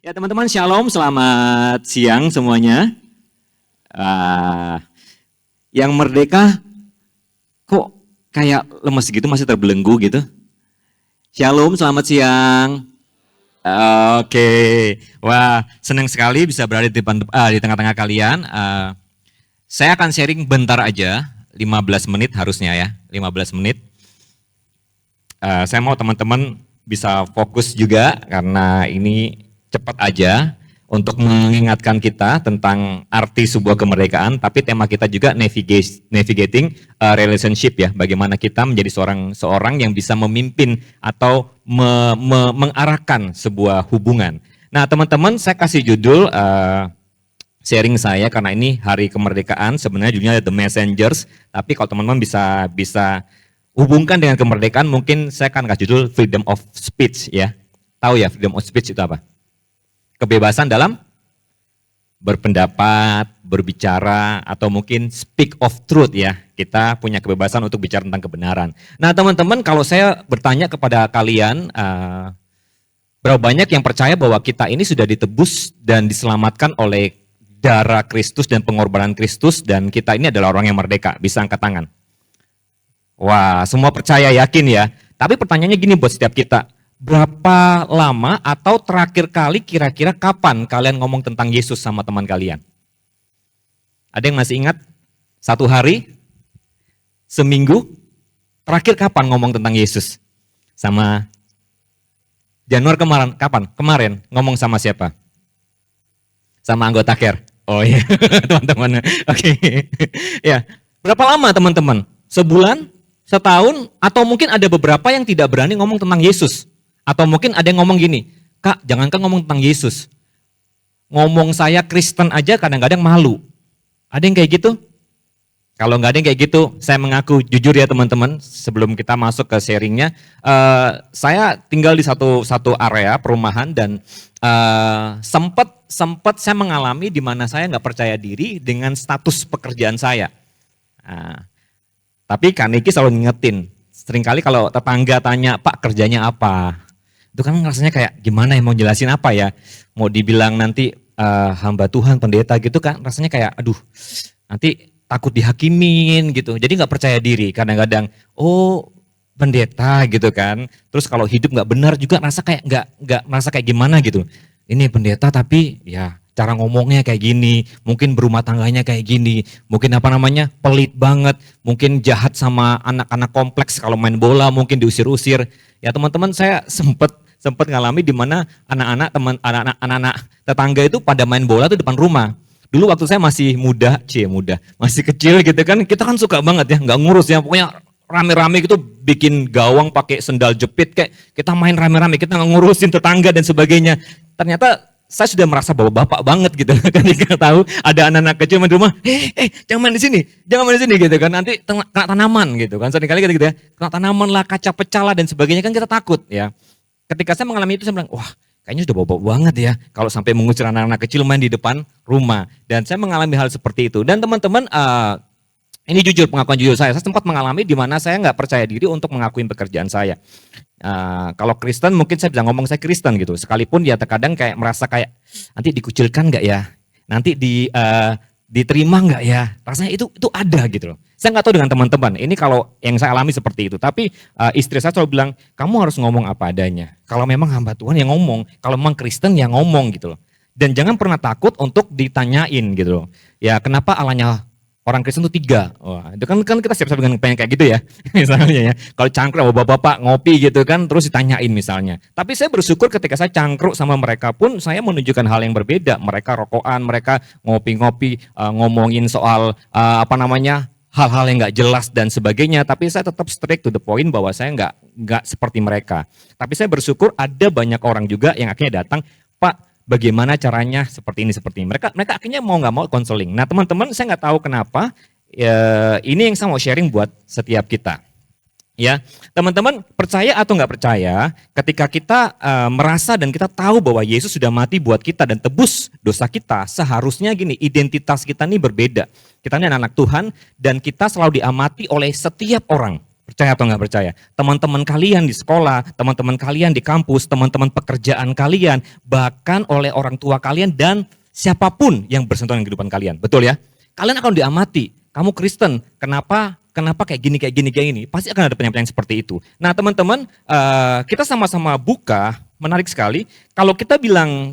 Ya teman-teman, shalom, selamat siang semuanya. Ah, yang merdeka kok kayak lemes gitu, masih terbelenggu gitu. Shalom, selamat siang. Oke, wah senang sekali bisa berada di tengah-tengah kalian. Saya akan sharing bentar aja, 15 menit harusnya ya, 15 menit. Saya mau teman-teman bisa fokus juga karena ini cepat aja untuk mengingatkan kita tentang arti sebuah kemerdekaan, tapi tema kita juga navigating relationship ya, bagaimana kita menjadi seorang yang bisa memimpin atau mengarahkan sebuah hubungan. Nah teman-teman, saya kasih judul sharing saya karena ini hari kemerdekaan, sebenarnya judulnya The Messengers, tapi kalau teman-teman bisa hubungkan dengan kemerdekaan, mungkin saya akan kasih judul Freedom of Speech ya. Tahu ya freedom of speech itu apa? Kebebasan dalam berpendapat, berbicara, atau mungkin speak of truth ya. Kita punya kebebasan untuk bicara tentang kebenaran. Nah teman-teman, kalau saya bertanya kepada kalian, berapa banyak yang percaya bahwa kita ini sudah ditebus dan diselamatkan oleh darah Kristus dan pengorbanan Kristus, dan kita ini adalah orang yang merdeka? Bisa angkat tangan. Wah, semua percaya, yakin ya. Tapi pertanyaannya gini buat setiap kita. Berapa lama atau terakhir kali kira-kira kapan kalian ngomong tentang Yesus sama teman kalian? Ada yang masih ingat? 1 hari? Seminggu? Terakhir kapan ngomong tentang Yesus? Sama Januari kemarin, kapan? Kemarin ngomong sama siapa? Sama anggota care. Oh iya, teman-teman. Oke. Ya, berapa lama teman-teman? Sebulan? Setahun? Atau mungkin ada beberapa yang tidak berani ngomong tentang Yesus? Atau mungkin ada yang ngomong gini, Kak, jangankan ngomong tentang Yesus. Ngomong saya Kristen aja kadang-kadang malu. Ada yang kayak gitu? Kalau nggak ada yang kayak gitu, saya mengaku jujur ya teman-teman, sebelum kita masuk ke sharingnya, saya tinggal di satu area perumahan dan sempat saya mengalami di mana saya nggak percaya diri dengan status pekerjaan saya. Tapi Kak Niki selalu ngingetin, seringkali kalau tetangga tanya, Pak kerjanya apa? Itu kan rasanya kayak gimana ya, mau jelasin apa ya? Mau dibilang nanti hamba Tuhan, pendeta gitu kan, rasanya kayak aduh nanti takut dihakimin gitu. Jadi nggak percaya diri kadang-kadang. Oh pendeta gitu kan. Terus kalau hidup nggak benar juga rasa kayak nggak merasa kayak gimana gitu. Ini pendeta tapi ya cara ngomongnya kayak gini, mungkin berumah tangganya kayak gini, mungkin apa namanya pelit banget, mungkin jahat sama anak-anak kompleks kalau main bola mungkin diusir-usir. Ya teman-teman, saya sempat ngalami di mana anak-anak tetangga itu pada main bola tuh depan rumah. Dulu waktu saya masih muda, masih kecil gitu kan, kita kan suka banget ya, nggak ngurus ya, pokoknya rame-rame gitu bikin gawang pakai sendal jepit, kayak kita main rame-rame, kita nggak ngurusin tetangga dan sebagainya. Ternyata saya sudah merasa bapak banget gitu ketika tahu ada anak-anak kecil main di rumah, jangan main di sini, gitu kan, nanti kena tanaman gitu kan, seringkali gitu ya, kena tanaman lah, kaca pecah lah dan sebagainya, kan kita takut ya. Ketika saya mengalami itu saya bilang, wah kayaknya sudah bapak banget ya kalau sampai mengusir anak-anak kecil main di depan rumah. Dan saya mengalami hal seperti itu. Dan teman-teman, ini jujur, pengakuan jujur saya sempat mengalami di mana saya nggak percaya diri untuk mengakuin pekerjaan saya. Kalau Kristen mungkin saya bisa ngomong saya Kristen gitu, sekalipun ya terkadang kayak merasa kayak nanti dikucilkan nggak ya, nanti diterima nggak ya, rasanya itu ada gitu loh. Saya nggak tahu dengan teman-teman, ini kalau yang saya alami seperti itu, tapi istri saya selalu bilang, kamu harus ngomong apa adanya, kalau memang hamba Tuhan yang ngomong, kalau memang Kristen yang ngomong gitu loh. Dan jangan pernah takut untuk ditanyain gitu loh, ya kenapa Allahnya orang Kristen itu 3. Wah, itu kan kita siap-siap dengan pengen kayak gitu ya. Misalnya ya. Kalau cangkruk sama bapak-bapak ngopi gitu kan terus ditanyain misalnya. Tapi saya bersyukur ketika saya cangkruk sama mereka pun saya menunjukkan hal yang berbeda. Mereka rokokan, mereka ngopi-ngopi, ngomongin soal apa namanya? Hal-hal yang nggak jelas dan sebagainya, tapi saya tetap straight to the point bahwa saya nggak seperti mereka. Tapi saya bersyukur ada banyak orang juga yang akhirnya datang, Pak, bagaimana caranya seperti ini. Mereka akhirnya mau nggak mau konseling. Nah teman-teman, saya nggak tahu kenapa ini yang saya mau sharing buat setiap kita. Ya teman-teman, percaya atau nggak percaya, ketika kita merasa dan kita tahu bahwa Yesus sudah mati buat kita dan tebus dosa kita, seharusnya gini, identitas kita ini berbeda. Kita ini anak-anak Tuhan dan kita selalu diamati oleh setiap orang. Percaya atau nggak percaya? Teman-teman kalian di sekolah, teman-teman kalian di kampus, teman-teman pekerjaan kalian, bahkan oleh orang tua kalian dan siapapun yang bersentuhan dengan kehidupan kalian. Betul ya? Kalian akan diamati. Kamu Kristen, kenapa kayak gini, kayak gini, kayak gini? Pasti akan ada penyampaian seperti itu. Nah teman-teman, kita sama-sama buka, menarik sekali. Kalau kita bilang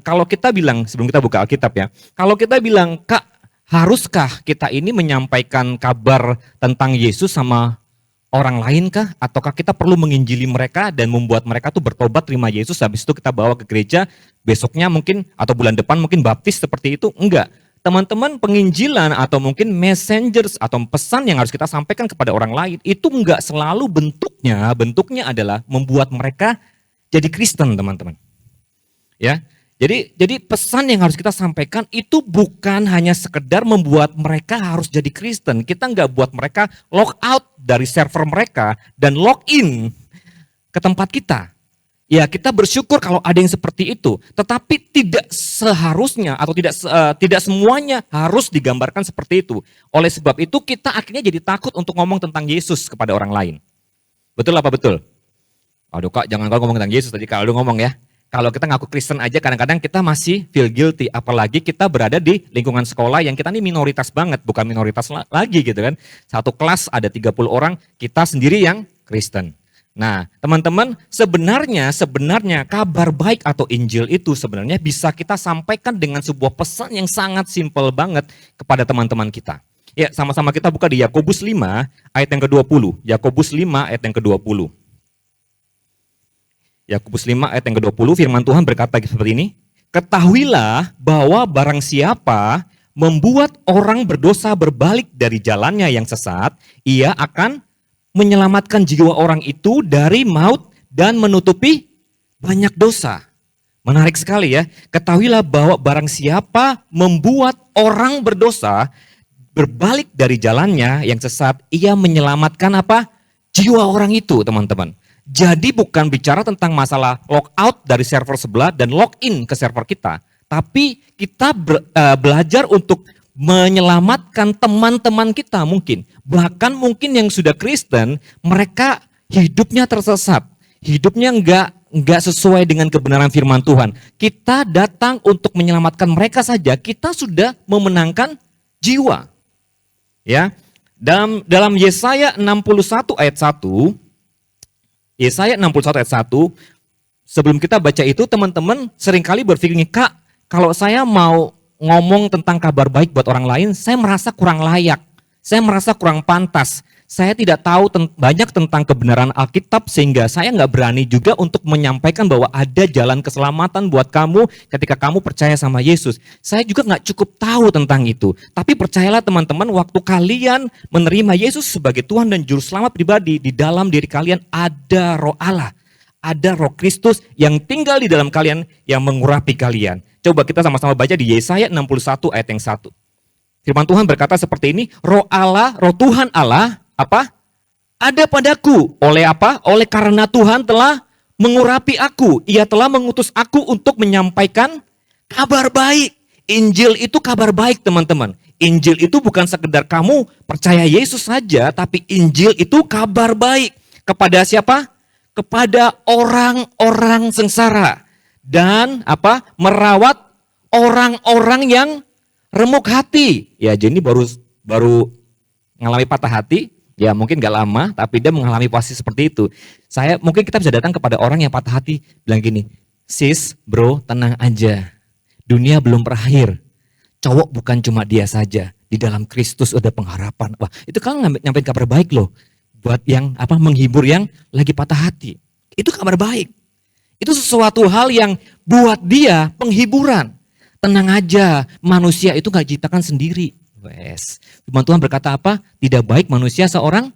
sebelum kita buka Alkitab ya, kalau kita bilang, Kak, haruskah kita ini menyampaikan kabar tentang Yesus sama orang lain kah? Ataukah kita perlu menginjili mereka dan membuat mereka tuh bertobat terima Yesus, habis itu kita bawa ke gereja, besoknya mungkin atau bulan depan mungkin baptis seperti itu? Enggak. Teman-teman, penginjilan atau mungkin messengers atau pesan yang harus kita sampaikan kepada orang lain itu enggak selalu bentuknya adalah membuat mereka jadi Kristen, teman-teman. Ya. Jadi pesan yang harus kita sampaikan itu bukan hanya sekedar membuat mereka harus jadi Kristen. Kita nggak buat mereka log out dari server mereka dan log in ke tempat kita. Ya kita bersyukur kalau ada yang seperti itu. Tetapi tidak seharusnya atau tidak semuanya harus digambarkan seperti itu. Oleh sebab itu kita akhirnya jadi takut untuk ngomong tentang Yesus kepada orang lain. Betul apa betul? Aduh Kak, jangan kalau ngomong tentang Yesus tadi kalau lu ngomong ya. Kalau kita ngaku Kristen aja kadang-kadang kita masih feel guilty. Apalagi kita berada di lingkungan sekolah yang kita ini minoritas banget. Bukan minoritas lagi gitu kan. Satu kelas ada 30 orang, kita sendiri yang Kristen. Nah teman-teman sebenarnya kabar baik atau Injil itu sebenarnya bisa kita sampaikan dengan sebuah pesan yang sangat simpel banget kepada teman-teman kita. Ya sama-sama kita buka di Yakobus 5 ayat yang ke-20. Yakobus 5 ayat yang ke-20. Yakobus 5 ayat yang ke-20 firman Tuhan berkata seperti ini. Ketahuilah bahwa barang siapa membuat orang berdosa berbalik dari jalannya yang sesat, ia akan menyelamatkan jiwa orang itu dari maut dan menutupi banyak dosa. Menarik sekali ya. Ketahuilah bahwa barang siapa membuat orang berdosa berbalik dari jalannya yang sesat, ia menyelamatkan apa? Jiwa orang itu, teman-teman. Jadi bukan bicara tentang masalah logout dari server sebelah dan login ke server kita. Tapi kita belajar untuk menyelamatkan teman-teman kita mungkin. Bahkan mungkin yang sudah Kristen, mereka hidupnya tersesat. Hidupnya enggak sesuai dengan kebenaran firman Tuhan. Kita datang untuk menyelamatkan mereka saja, kita sudah memenangkan jiwa. Ya. Dalam Yesaya 61 ayat 1, Yesaya 61 ayat 1, sebelum kita baca itu teman-teman seringkali berpikir, Kak, kalau saya mau ngomong tentang kabar baik buat orang lain, saya merasa kurang layak, saya merasa kurang pantas, saya tidak tahu banyak tentang kebenaran Alkitab sehingga saya nggak berani juga untuk menyampaikan bahwa ada jalan keselamatan buat kamu ketika kamu percaya sama Yesus. Saya juga nggak cukup tahu tentang itu. Tapi percayalah teman-teman, waktu kalian menerima Yesus sebagai Tuhan dan Juru Selamat pribadi, di dalam diri kalian ada Roh Allah, ada Roh Kristus yang tinggal di dalam kalian yang mengurapi kalian. Coba kita sama-sama baca di Yesaya 61 ayat yang 1. Firman Tuhan berkata seperti ini, Roh Allah, Roh Tuhan Allah, apa? Ada padaku. Oleh apa? Oleh karena Tuhan telah mengurapi aku. Ia telah mengutus aku untuk menyampaikan kabar baik. Injil itu kabar baik, teman-teman. Injil itu bukan sekedar kamu percaya Yesus saja, tapi Injil itu kabar baik. Kepada siapa? Kepada orang-orang sengsara. Dan apa? Merawat orang-orang yang remuk hati. Ya, jadi baru mengalami patah hati. Ya mungkin gak lama, tapi dia mengalami posisi seperti itu. Mungkin kita bisa datang kepada orang yang patah hati, bilang gini, sis, bro, tenang aja. Dunia belum berakhir. Cowok bukan cuma dia saja. Di dalam Kristus ada pengharapan. Wah, itu kan nyampein kabar baik loh. Buat yang menghibur yang lagi patah hati. Itu kabar baik. Itu sesuatu hal yang buat dia penghiburan. Tenang aja, manusia itu gak diciptakan sendiri. Wes, firman Tuhan berkata apa? Tidak baik manusia seorang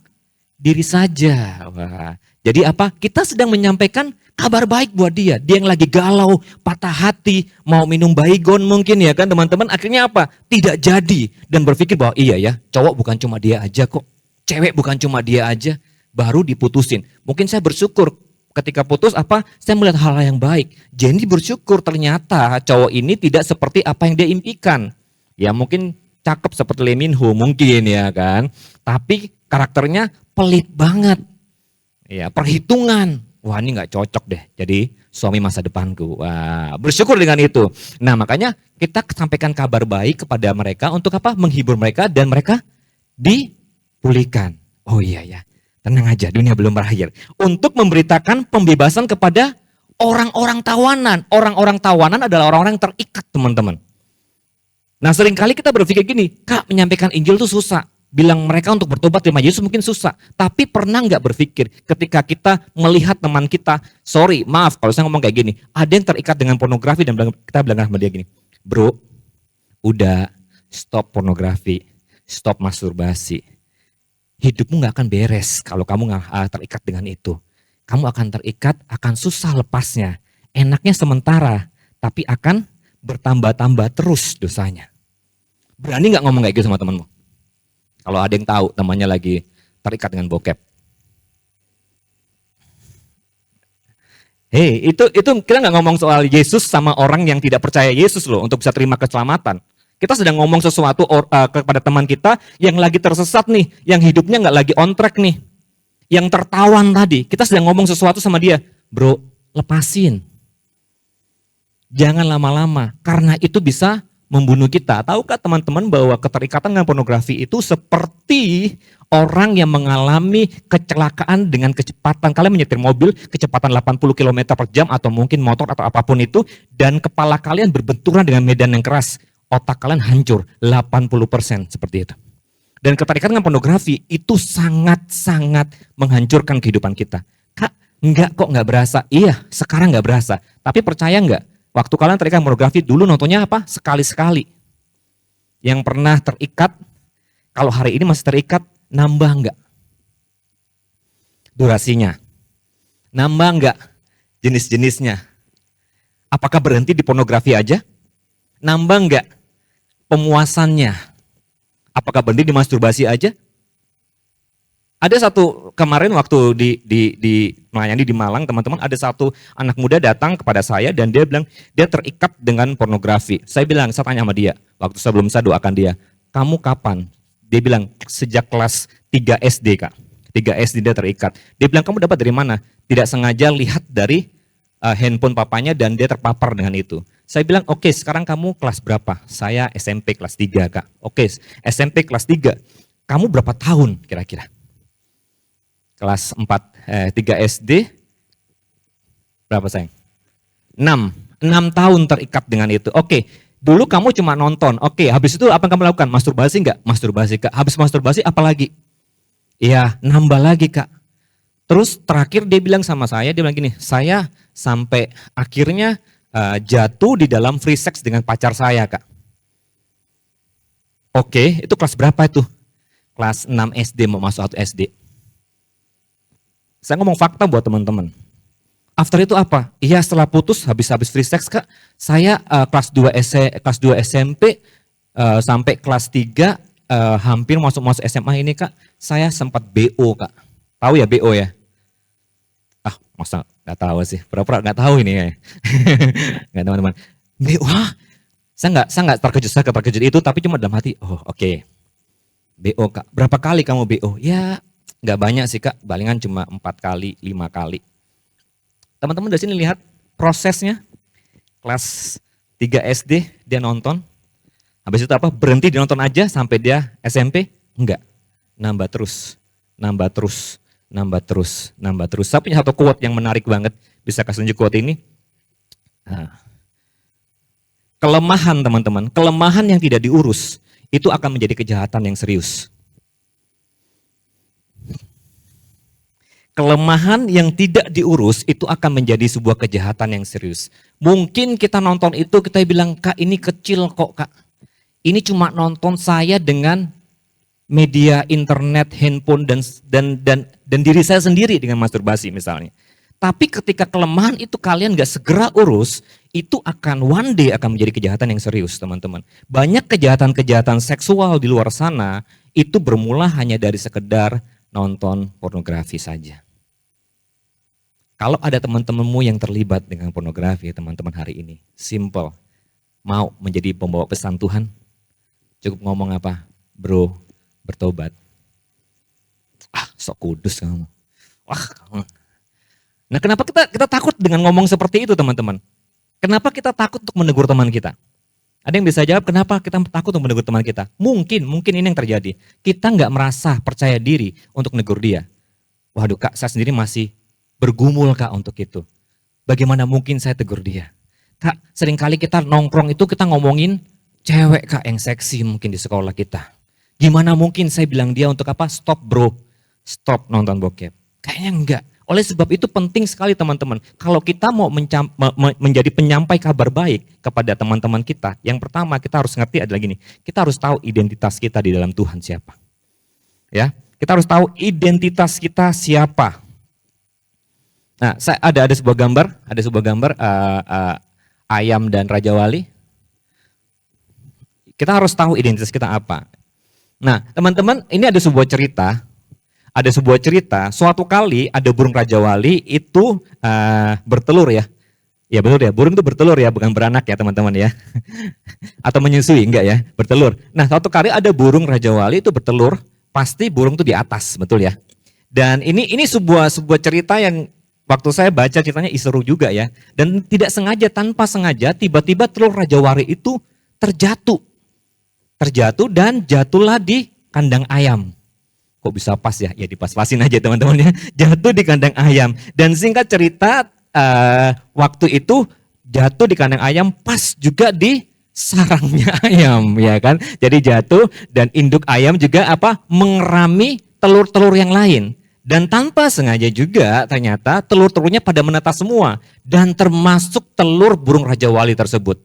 diri saja. Wah. Jadi apa? Kita sedang menyampaikan kabar baik buat dia. Dia yang lagi galau, patah hati, mau minum baygon mungkin ya kan teman-teman. Akhirnya apa? Tidak jadi. Dan berpikir bahwa iya ya, cowok bukan cuma dia aja kok. Cewek bukan cuma dia aja. Baru diputusin. Mungkin saya bersyukur ketika putus saya melihat hal yang baik. Jadi bersyukur ternyata cowok ini tidak seperti apa yang dia impikan. Ya mungkin cakep seperti Lee Min Ho mungkin ya kan. Tapi karakternya pelit banget. Ya, perhitungan. Wah, ini nggak cocok deh jadi suami masa depanku. Wah, bersyukur dengan itu. Nah, makanya kita sampaikan kabar baik kepada mereka untuk apa? Menghibur mereka dan mereka dipulihkan. Oh iya ya, tenang aja, dunia belum berakhir. Untuk memberitakan pembebasan kepada orang-orang tawanan. Orang-orang tawanan adalah orang-orang yang terikat, teman-teman. Nah, seringkali kita berpikir gini, Kak, menyampaikan Injil itu susah. Bilang mereka untuk bertobat terima Yesus mungkin susah. Tapi pernah nggak berpikir ketika kita melihat teman kita, sorry, maaf kalau saya ngomong kayak gini, ada yang terikat dengan pornografi dan kita bilang sama dia gini, bro, udah stop pornografi, stop masturbasi. Hidupmu nggak akan beres kalau kamu nggak terikat dengan itu. Kamu akan terikat, akan susah lepasnya. Enaknya sementara, tapi akan bertambah-tambah terus dosanya. Berani nggak ngomong kayak gitu sama temanmu? Kalau ada yang tahu temannya lagi terikat dengan bokep. Hei, itu kita nggak ngomong soal Yesus sama orang yang tidak percaya Yesus loh untuk bisa terima keselamatan. Kita sedang ngomong sesuatu kepada teman kita yang lagi tersesat nih, yang hidupnya nggak lagi on track nih, yang tertawan tadi. Kita sedang ngomong sesuatu sama dia, bro, lepasin. Jangan lama-lama, karena itu bisa membunuh kita. Tahukah teman-teman bahwa keterikatan dengan pornografi itu seperti orang yang mengalami kecelakaan dengan kecepatan. Kalian menyetir mobil kecepatan 80 km per jam atau mungkin motor atau apapun itu dan kepala kalian berbenturan dengan medan yang keras. Otak kalian hancur 80% seperti itu. Dan keterikatan dengan pornografi itu sangat-sangat menghancurkan kehidupan kita. Kak, enggak kok enggak berasa. Iya, sekarang enggak berasa. Tapi percaya enggak? Waktu kalian terikat pornografi dulu nontonnya apa? Sekali-sekali. Yang pernah terikat, kalau hari ini masih terikat, nambah enggak? Durasinya. Nambah enggak? Jenis-jenisnya. Apakah berhenti di pornografi aja? Nambah enggak? Pemuasannya. Apakah berhenti di masturbasi aja? Ada satu kemarin waktu di melayani di Malang, teman-teman, ada satu anak muda datang kepada saya dan dia bilang dia terikat dengan pornografi. Saya tanya sama dia, waktu sebelum saya doakan dia, kamu kapan? Dia bilang sejak kelas 3 SD, Kak. 3 SD dia terikat. Dia bilang kamu dapat dari mana? Tidak sengaja lihat dari handphone papanya dan dia terpapar dengan itu. Saya bilang, oke, sekarang kamu kelas berapa? Saya SMP kelas 3, Kak. Oke, SMP kelas 3. Kamu berapa tahun kira-kira? Kelas 3 SD, berapa sayang? 6 tahun terikat dengan itu. Oke, dulu kamu cuma nonton. Oke, habis itu apa yang kamu lakukan? Masturbasi enggak? Masturbasi, Kak. Habis masturbasi apa lagi? Iya, nambah lagi, Kak. Terus terakhir dia bilang sama saya, dia bilang gini, saya sampai akhirnya jatuh di dalam free sex dengan pacar saya, Kak. Oke, itu kelas berapa itu? Kelas 6 SD mau masuk 1 SD. Saya ngomong fakta buat teman-teman. After itu apa? Iya, setelah putus habis free sex, Kak, saya kelas 2 SMP sampai kelas 3 hampir masuk SMA ini, Kak, saya sempat BO, Kak. Tahu ya BO ya? Ah, masa nggak tahu sih. Pura-pura nggak tahu ini ya. Nggak, teman-teman. BO, saya nggak terkejut itu, tapi cuma dalam hati, oh oke. BO, Kak. Berapa kali kamu BO? Ya, nggak banyak sih, Kak, palingan cuma 4 kali, 5 kali. Teman-teman dari sini lihat prosesnya, kelas 3 SD dia nonton, habis itu apa? Berhenti dia nonton aja sampai dia SMP? Enggak, nambah terus, nambah terus, nambah terus, nambah terus. Saya punya satu quote yang menarik banget, bisa kasih tunjuk quote ini. Nah, kelemahan teman-teman, kelemahan yang tidak diurus, itu akan menjadi kejahatan yang serius. Kelemahan yang tidak diurus itu akan menjadi sebuah kejahatan yang serius. Mungkin kita nonton itu kita bilang, Kak ini kecil kok, Kak. Ini cuma nonton saya dengan media internet, handphone dan diri saya sendiri dengan masturbasi misalnya. Tapi ketika kelemahan itu kalian gak segera urus, itu akan one day akan menjadi kejahatan yang serius, teman-teman. Banyak kejahatan-kejahatan seksual di luar sana itu bermula hanya dari sekedar nonton pornografi saja. Kalau ada teman-temanmu yang terlibat dengan pornografi, teman-teman hari ini, simple. Mau menjadi pembawa pesan Tuhan? Cukup ngomong apa? Bro, bertobat. Ah, sok kudus kamu. Wah, nah kenapa kita takut dengan ngomong seperti itu teman-teman? Kenapa kita takut untuk menegur teman kita? Ada yang bisa jawab kenapa kita takut untuk menegur teman kita? Mungkin ini yang terjadi. Kita nggak merasa percaya diri untuk negur dia. Waduh kak, saya sendiri masih bergumul kak untuk itu. Bagaimana mungkin saya tegur dia? Kak, seringkali kita nongkrong itu kita ngomongin cewek kak yang seksi mungkin di sekolah kita. Gimana mungkin saya bilang dia untuk apa? Stop bro, stop nonton bokep. Kayaknya enggak. Oleh sebab itu penting sekali teman-teman. Kalau kita mau menjadi penyampai kabar baik kepada teman-teman kita, yang pertama kita harus ngerti adalah gini, kita harus tahu identitas kita di dalam Tuhan siapa. Ya, kita harus tahu identitas kita siapa. Nah, ada sebuah gambar, ayam dan Raja Wali. Kita harus tahu identitas kita apa. Nah, teman-teman, ini ada sebuah cerita. Suatu kali ada burung Raja Wali itu bertelur ya. Ya betul ya, burung itu bertelur ya, bukan beranak ya teman-teman ya. Atau menyusui, enggak ya, bertelur. Nah suatu kali ada burung Raja Wali itu bertelur, pasti burung itu di atas, betul ya. Dan ini sebuah cerita yang waktu saya baca ceritanya seru juga ya. Dan tidak sengaja, tanpa sengaja, tiba-tiba telur Raja Wali itu terjatuh dan jatuhlah di kandang ayam. Kok bisa pas ya? Ya dipas-pasin aja teman-teman ya. Jatuh di kandang ayam. Dan singkat cerita waktu itu jatuh di kandang ayam pas juga di sarangnya ayam ya kan. Jadi jatuh dan induk ayam juga mengerami telur-telur yang lain. Dan tanpa sengaja juga ternyata telur-telurnya pada menetas semua. Dan termasuk telur burung Raja Wali tersebut.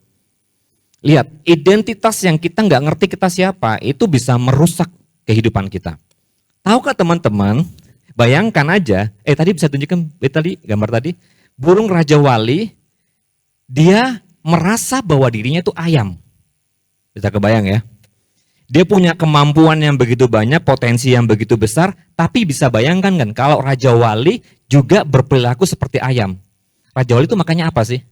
Lihat, identitas yang kita nggak ngerti kita siapa itu bisa merusak kehidupan kita. Tahukah teman-teman, bayangkan aja, tadi bisa tunjukkan tadi gambar tadi, burung Raja Wali, dia merasa bahwa dirinya itu ayam. Bisa kebayang ya. Dia punya kemampuan yang begitu banyak, potensi yang begitu besar, tapi bisa bayangkan kan kalau Raja Wali juga berperilaku seperti ayam. Raja Wali itu makannya apa sih?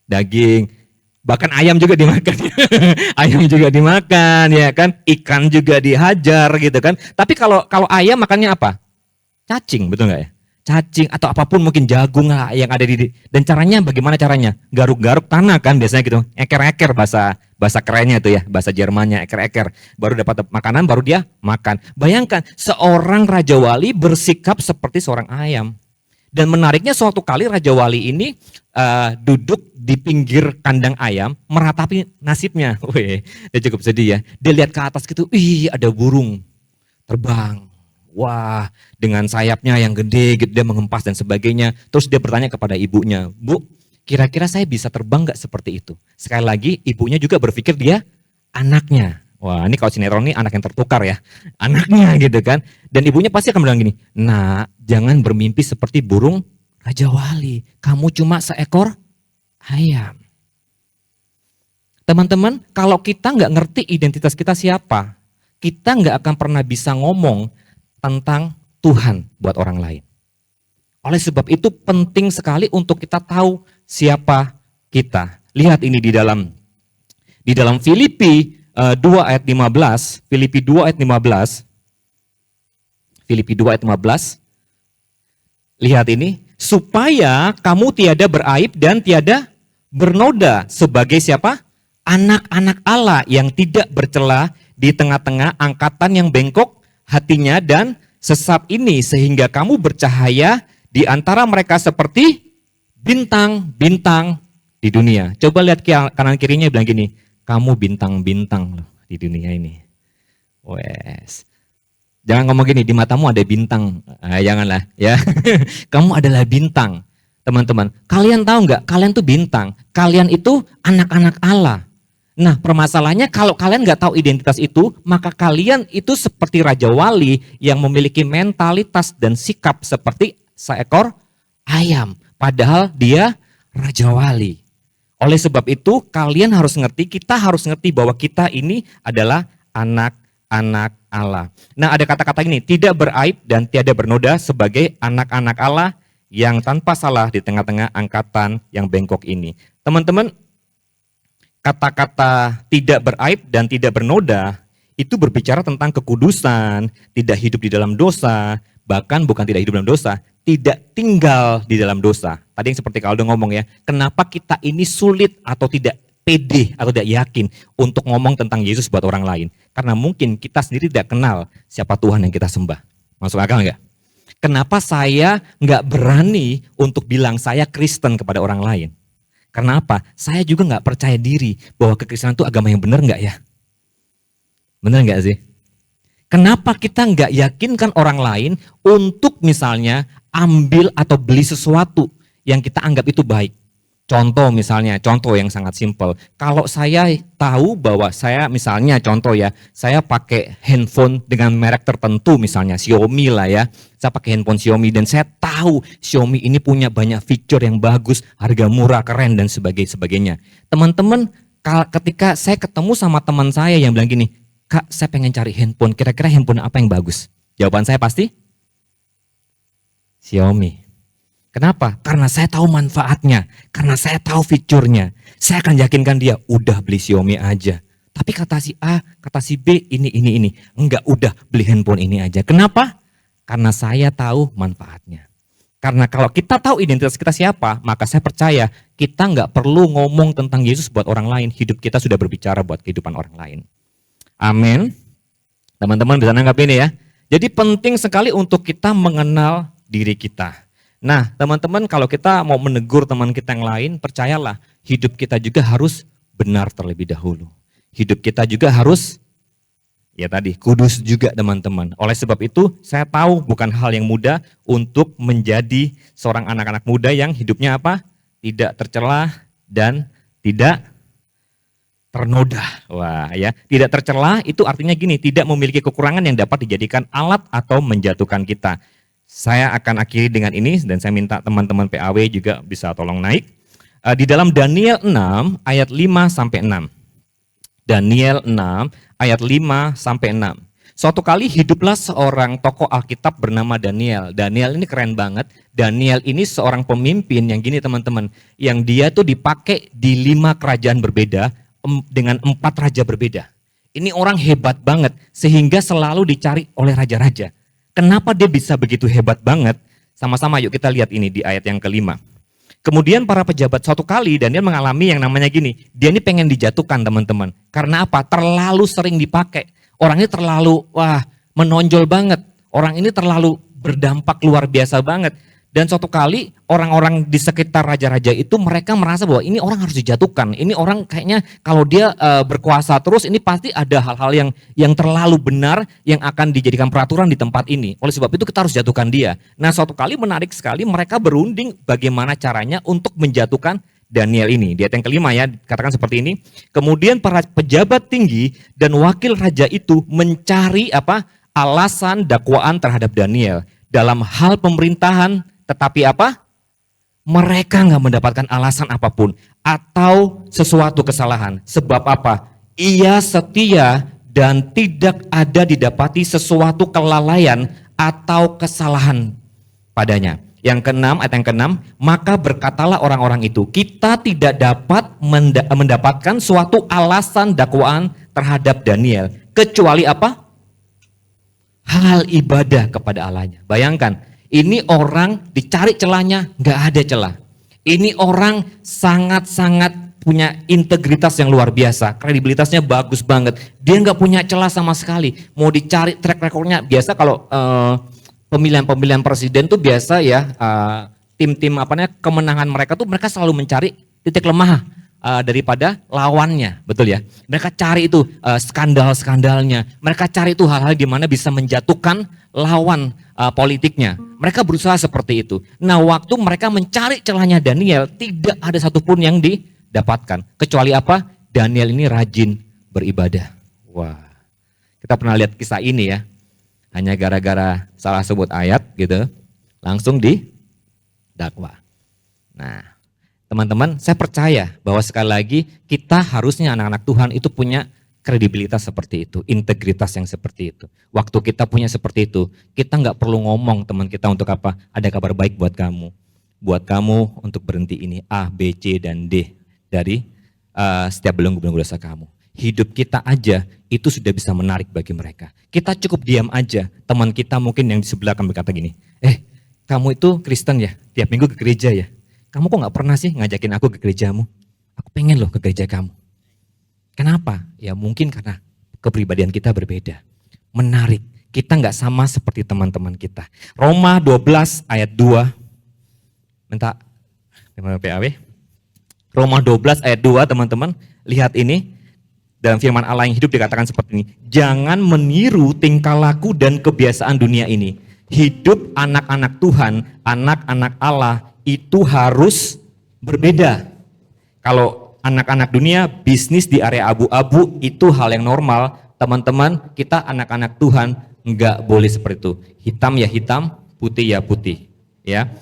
Daging. Bahkan ayam juga dimakan. Ayam juga dimakan ya kan, ikan juga dihajar gitu kan. Tapi kalau ayam makannya apa? Cacing, betul nggak ya? Cacing atau apapun mungkin jagung lah yang ada dan caranya bagaimana caranya? Garuk-garuk tanah kan biasanya gitu. Eker-eker bahasa kerennya itu ya, bahasa Jermannya eker-eker. Baru dapat makanan baru dia makan. Bayangkan seorang Raja Wali bersikap seperti seorang ayam. Dan menariknya suatu kali Raja Wali ini duduk di pinggir kandang ayam meratapi nasibnya. Wih, dia cukup sedih ya. Dia lihat ke atas gitu, ada burung terbang. Wah, dengan sayapnya yang gede, dia mengempas dan sebagainya. Terus dia bertanya kepada ibunya, Bu, kira-kira saya bisa terbang gak seperti itu? Sekali lagi, ibunya juga berpikir dia anaknya. Wah, ini kalau sinetron ini anak yang tertukar ya. Anaknya gitu kan. Dan ibunya pasti akan bilang gini, nah jangan bermimpi seperti burung Raja Wali. Kamu cuma seekor ayam. Teman-teman, kalau kita nggak ngerti identitas kita siapa, kita nggak akan pernah bisa ngomong tentang Tuhan buat orang lain. Oleh sebab itu penting sekali untuk kita tahu siapa kita. Lihat ini di dalam Filipi 2 ayat 15, Filipi 2 ayat 15, Filipi 2 ayat 15, lihat ini, supaya kamu tiada beraib dan tiada bernoda sebagai siapa? Anak-anak Allah yang tidak bercela di tengah-tengah angkatan yang bengkok hatinya dan sesat ini, sehingga kamu bercahaya di antara mereka seperti bintang-bintang di dunia. Coba lihat kanan kirinya bilang gini, kamu bintang-bintang loh di dunia ini. Wes. Jangan ngomong gini, di matamu ada bintang. Janganlah ya. Kamu adalah bintang. Teman-teman, kalian tahu nggak? Kalian tuh bintang. Kalian itu anak-anak Allah. Nah permasalahannya kalau kalian nggak tahu identitas itu, maka kalian itu seperti Raja Wali yang memiliki mentalitas dan sikap seperti seekor ayam. Padahal dia Raja Wali. Oleh sebab itu kalian harus ngerti, kita harus ngerti bahwa kita ini adalah anak-anak Allah. Nah ada kata-kata ini, tidak beraib dan tiada bernoda sebagai anak-anak Allah yang tanpa salah di tengah-tengah angkatan yang bengkok ini. Teman-teman, kata-kata tidak beraib dan tidak bernoda itu berbicara tentang kekudusan, tidak hidup di dalam dosa, Bahkan bukan tidak hidup dalam dosa, tidak tinggal di dalam dosa. Tadi yang seperti Kaldo ngomong ya, kenapa kita ini sulit atau tidak pede atau tidak yakin untuk ngomong tentang Yesus buat orang lain. Karena mungkin kita sendiri tidak kenal siapa Tuhan yang kita sembah. Masuk akal nggak? Kenapa saya nggak berani untuk bilang saya Kristen kepada orang lain? Karena apa? Saya juga nggak percaya diri bahwa kekristenan itu agama yang benar nggak ya? Benar nggak sih? Kenapa kita nggak yakinkan orang lain untuk misalnya ambil atau beli sesuatu yang kita anggap itu baik? Contoh misalnya, contoh yang sangat simpel. Kalau saya tahu bahwa saya misalnya contoh ya, saya pakai handphone dengan merek tertentu misalnya Xiaomi lah ya. Saya pakai handphone Xiaomi dan saya tahu Xiaomi ini punya banyak fitur yang bagus, harga murah, keren dan sebagainya. Teman-teman, ketika saya ketemu sama teman saya yang bilang gini, Kak, saya pengen cari handphone, kira-kira handphone apa yang bagus? Jawaban saya pasti Xiaomi. Kenapa? Karena saya tahu manfaatnya, karena saya tahu fiturnya. Saya akan yakinkan dia, udah beli Xiaomi aja. Tapi kata si A, kata si B, ini. Enggak, udah beli handphone ini aja. Kenapa? Karena saya tahu manfaatnya. Karena kalau kita tahu identitas kita siapa, maka saya percaya kita enggak perlu ngomong tentang Yesus buat orang lain. Hidup kita sudah berbicara buat kehidupan orang lain. Amin. Teman-teman bisa nangkap ini ya. Jadi penting sekali untuk kita mengenal diri kita. Nah, teman-teman, kalau kita mau menegur teman kita yang lain, percayalah, hidup kita juga harus benar terlebih dahulu. Hidup kita juga harus, ya tadi, kudus juga teman-teman. Oleh sebab itu, saya tahu bukan hal yang mudah untuk menjadi seorang anak-anak muda yang hidupnya apa? Tidak tercela dan tidak ternoda. Wah ya, tidak tercela itu artinya gini, tidak memiliki kekurangan yang dapat dijadikan alat atau menjatuhkan kita. Saya akan akhiri dengan ini dan saya minta teman-teman PAW juga bisa tolong naik. Di dalam Daniel 6 ayat 5 sampai 6. Daniel 6 ayat 5 sampai 6. Suatu kali hiduplah seorang tokoh Alkitab bernama Daniel. Daniel ini keren banget. Daniel ini seorang pemimpin yang gini teman-teman, yang dia tuh dipakai di 5 kerajaan berbeda dengan 4 raja berbeda. Ini orang hebat banget sehingga selalu dicari oleh raja-raja. Kenapa dia bisa begitu hebat banget? Sama-sama yuk kita lihat ini di ayat yang kelima. Kemudian para pejabat suatu kali Daniel mengalami yang namanya gini. Dia ini pengen dijatuhkan teman-teman. Karena apa? Terlalu sering dipakai. Orang ini terlalu menonjol banget. Orang ini terlalu berdampak luar biasa banget. Dan suatu kali orang-orang di sekitar raja-raja itu mereka merasa bahwa ini orang harus dijatuhkan. Ini orang kayaknya kalau dia berkuasa terus ini pasti ada hal-hal yang terlalu benar yang akan dijadikan peraturan di tempat ini. Oleh sebab itu kita harus jatuhkan dia. Nah suatu kali menarik sekali mereka berunding bagaimana caranya untuk menjatuhkan Daniel ini. Di ayat yang kelima ya katakan seperti ini. Kemudian para pejabat tinggi dan wakil raja itu mencari alasan dakwaan terhadap Daniel dalam hal pemerintahan. Tetapi apa? Mereka nggak mendapatkan alasan apapun atau sesuatu kesalahan. Sebab apa? Ia setia dan tidak ada didapati sesuatu kelalaian atau kesalahan padanya. Yang keenam, ayat yang keenam, maka berkatalah orang-orang itu, kita tidak dapat mendapatkan suatu alasan dakwaan terhadap Daniel. Kecuali apa? Hal ibadah kepada Allahnya. Bayangkan. Ini orang dicari celahnya, nggak ada celah. Ini orang sangat-sangat punya integritas yang luar biasa, kredibilitasnya bagus banget. Dia nggak punya celah sama sekali. Mau dicari track recordnya, biasa kalau pemilihan presiden tuh biasa ya, tim-tim kemenangan mereka tuh mereka selalu mencari titik lemah daripada lawannya, betul ya. Mereka cari itu skandal-skandalnya. Mereka cari itu hal-hal di mana bisa menjatuhkan lawan politiknya. Mereka berusaha seperti itu. Nah waktu mereka mencari celahnya Daniel, tidak ada satupun yang didapatkan. Kecuali apa? Daniel ini rajin beribadah. Wah, kita pernah lihat kisah ini ya. Hanya gara-gara salah sebut ayat gitu, langsung didakwa. Nah teman-teman, saya percaya bahwa sekali lagi kita harusnya anak-anak Tuhan itu punya kredibilitas seperti itu, integritas yang seperti itu. Waktu kita punya seperti itu, kita nggak perlu ngomong teman kita untuk apa, ada kabar baik buat kamu. Buat kamu untuk berhenti ini A, B, C, dan D dari setiap belenggu-belenggu dosa kamu. hidup kita aja itu sudah bisa menarik bagi mereka. Kita cukup diam aja, teman kita mungkin yang di sebelah kami berkata gini, kamu itu Kristen ya, tiap minggu ke gereja ya, kamu kok gak pernah sih ngajakin aku ke gerejamu? Aku pengen loh ke gereja kamu. Kenapa? Ya mungkin karena kepribadian kita berbeda, menarik. Kita gak sama seperti teman-teman kita. Roma 12 ayat 2, minta PAW. Roma 12 ayat 2 teman-teman, lihat ini. Dalam firman Allah yang hidup dikatakan seperti ini. Jangan meniru tingkah laku dan kebiasaan dunia ini. Hidup anak-anak Tuhan, anak-anak Allah itu harus berbeda. Kalau anak-anak dunia bisnis di area abu-abu itu hal yang normal. Teman-teman, kita anak-anak Tuhan enggak boleh seperti itu. Hitam ya hitam, putih ya putih. Ya.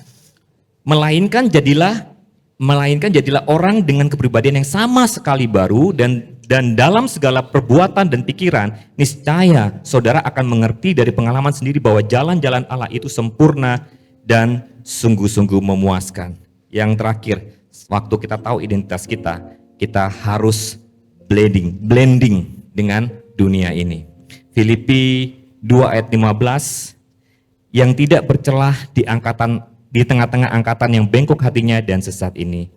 Melainkan jadilah orang dengan kepribadian yang sama sekali baru dan dalam segala perbuatan dan pikiran, niscaya saudara akan mengerti dari pengalaman sendiri bahwa jalan-jalan Allah itu sempurna dan sungguh-sungguh memuaskan. Yang terakhir, waktu kita tahu identitas kita harus blending dengan dunia ini. Filipi 2 ayat 15, yang tidak bercelah di tengah-tengah angkatan yang bengkok hatinya dan sesat ini.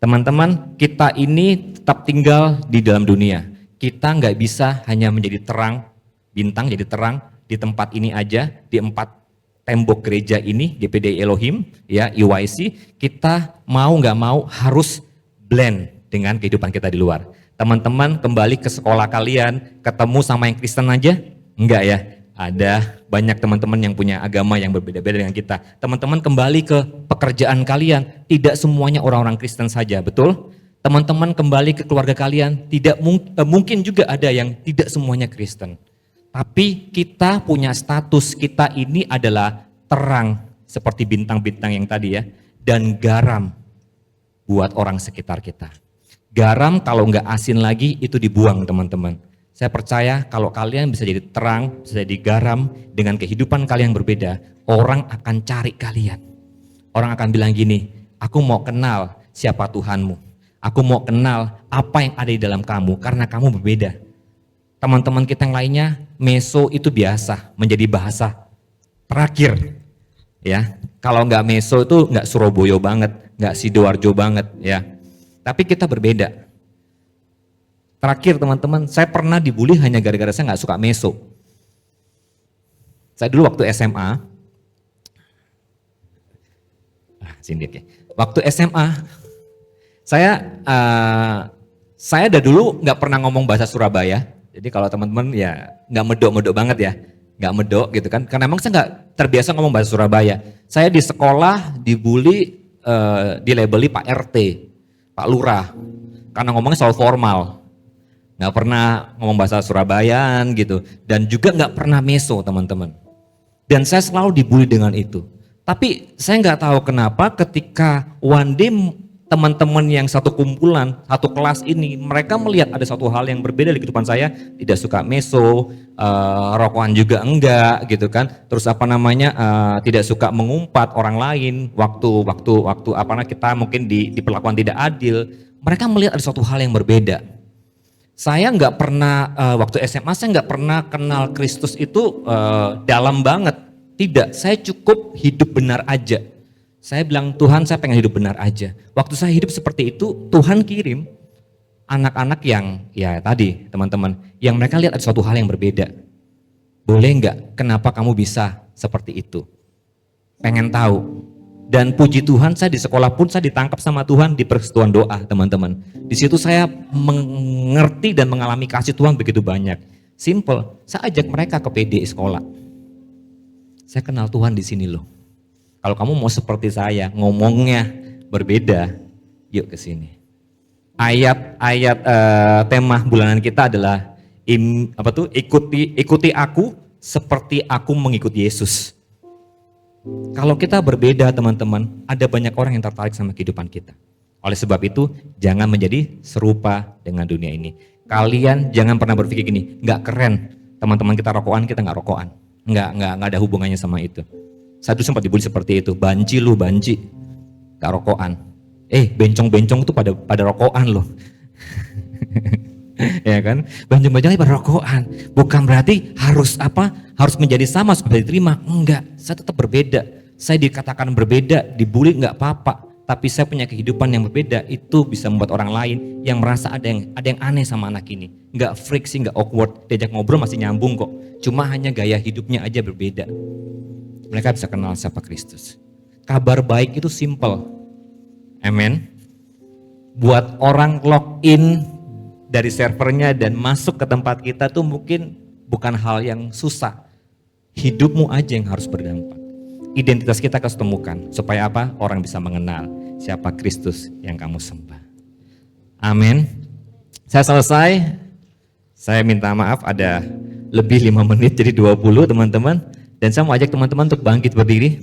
Teman-teman, kita ini tetap tinggal di dalam dunia. Kita nggak bisa hanya menjadi terang, bintang jadi terang di tempat ini aja, di 4 tembok gereja ini, GPD Elohim, ya EYC. Kita mau nggak mau harus blend dengan kehidupan kita di luar. Teman-teman kembali ke sekolah kalian, ketemu sama yang Kristen aja? Enggak ya. Ada banyak teman-teman yang punya agama yang berbeda-beda dengan kita. Teman-teman kembali ke pekerjaan kalian, tidak semuanya orang-orang Kristen saja, betul? Teman-teman kembali ke keluarga kalian, tidak mungkin juga ada yang tidak semuanya Kristen. Tapi kita punya status, kita ini adalah terang seperti bintang-bintang yang tadi ya, dan garam buat orang sekitar kita. Garam kalau nggak asin lagi itu dibuang teman-teman. Saya percaya kalau kalian bisa jadi terang, bisa jadi garam dengan kehidupan kalian yang berbeda, orang akan cari kalian. Orang akan bilang gini, aku mau kenal siapa Tuhanmu. Aku mau kenal apa yang ada di dalam kamu karena kamu berbeda. Teman-teman kita yang lainnya, meso itu biasa menjadi bahasa terakhir. Ya, kalau nggak meso itu nggak Surabaya banget, nggak Sidoarjo banget ya. Tapi kita berbeda. Terakhir teman-teman, saya pernah dibully hanya gara-gara saya nggak suka meso. Saya dulu waktu SMA, waktu SMA, saya dari dulu nggak pernah ngomong bahasa Surabaya. Jadi kalau teman-teman ya nggak medok-medok banget ya, nggak medok gitu kan. Karena emang saya nggak terbiasa ngomong bahasa Surabaya. Saya di sekolah dibully, dilabeli Pak RT, Pak Lurah, karena ngomongnya selalu formal. Nggak pernah ngomong bahasa Surabayaan gitu, dan juga nggak pernah meso teman-teman. Dan saya selalu dibully dengan itu. Tapi saya nggak tahu kenapa ketika one day teman-teman yang satu kumpulan, satu kelas ini, mereka melihat ada satu hal yang berbeda di kehidupan saya, tidak suka meso, rokokan juga enggak gitu kan. Terus tidak suka mengumpat orang lain, waktu kita mungkin diperlakukan tidak adil. Mereka melihat ada suatu hal yang berbeda. Saya nggak pernah waktu SMA saya nggak pernah kenal Kristus itu dalam banget. Tidak, saya cukup hidup benar aja. Saya bilang Tuhan saya pengen hidup benar aja. Waktu saya hidup seperti itu Tuhan kirim anak-anak yang ya tadi teman-teman yang mereka lihat ada suatu hal yang berbeda. Boleh nggak? Kenapa kamu bisa seperti itu? Pengen tahu. Dan puji Tuhan saya di sekolah pun saya ditangkap sama Tuhan di persekutuan doa teman-teman. Di situ saya mengerti dan mengalami kasih Tuhan begitu banyak. Simple, saya ajak mereka ke PD sekolah. Saya kenal Tuhan di sini loh. Kalau kamu mau seperti saya, ngomongnya berbeda, yuk ke sini. Ayat tema bulanan kita adalah ikuti aku seperti aku mengikuti Yesus. Kalau kita berbeda teman-teman, ada banyak orang yang tertarik sama kehidupan kita. Oleh sebab itu, jangan menjadi serupa dengan dunia ini. Kalian jangan pernah berpikir gini, nggak keren teman-teman kita rokokan, kita nggak rokokan. Nggak ada hubungannya sama itu. Saya dulu sempat dibully seperti itu, banci, nggak rokokan. Bencong-bencong itu pada rokokan loh. Ya kan? Banjir-banjir berrokokan. Bukan berarti harus apa? Harus menjadi sama supaya diterima. Enggak, saya tetap berbeda. Saya dikatakan berbeda, dibully enggak apa-apa. Tapi saya punya kehidupan yang berbeda, itu bisa membuat orang lain yang merasa ada yang aneh sama anak ini. Enggak friksi, enggak awkward, diajak ngobrol masih nyambung kok. Cuma hanya gaya hidupnya aja berbeda. Mereka bisa kenal siapa Kristus. Kabar baik itu simple. Amen. Buat orang login dari servernya dan masuk ke tempat kita tuh mungkin bukan hal yang susah. Hidupmu aja yang harus berdampak. Identitas kita harus temukan. Supaya apa? Orang bisa mengenal siapa Kristus yang kamu sembah. Amin. Saya selesai. Saya minta maaf ada lebih 5 menit jadi 20 teman-teman. Dan saya mau ajak teman-teman untuk bangkit berdiri.